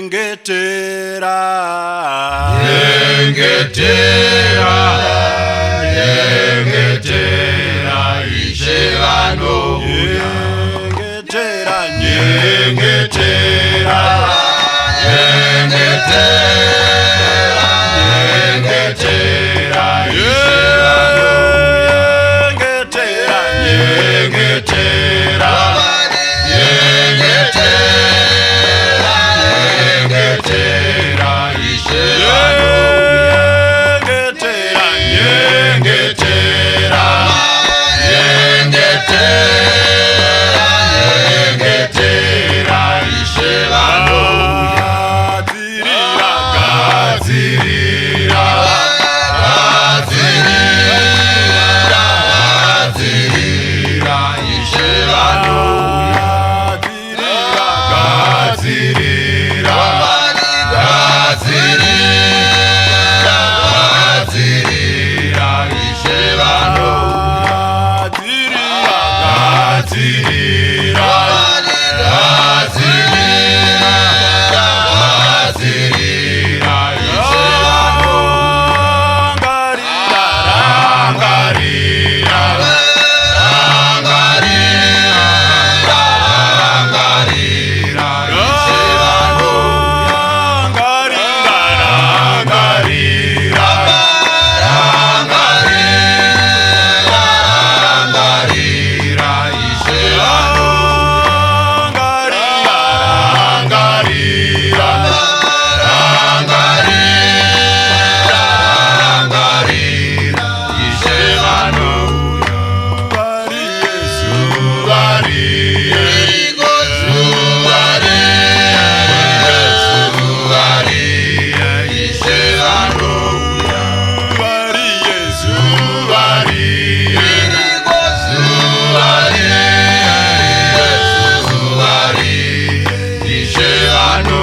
Nyengetera, nyengetera, nyengetera, ishevano. nyengetera, Nyengetera, nyengetera, nyengetera, ishevano. nyengetera, Nyengetera, nyengetera, nyengetera, ishevano. nyengetera, Nyengetera, nyengetera, nyengetera, ishevano. Gadzirira, gadzirira, gadzirira, ishevano. Gadzirira, gadzirira, gadzirira, ishevano. Gadzirira, gadzirira, gadzirira, ishevano. Rangarira, rangarira, rangarira, ishevano. Rangarira, rangarira, rangarira, ishevano. Rangarira, rangarira, ishevano. Zuvariye, zuvariye, ishevano. Zuvariye, zuvariye, zuvariye, ishevano.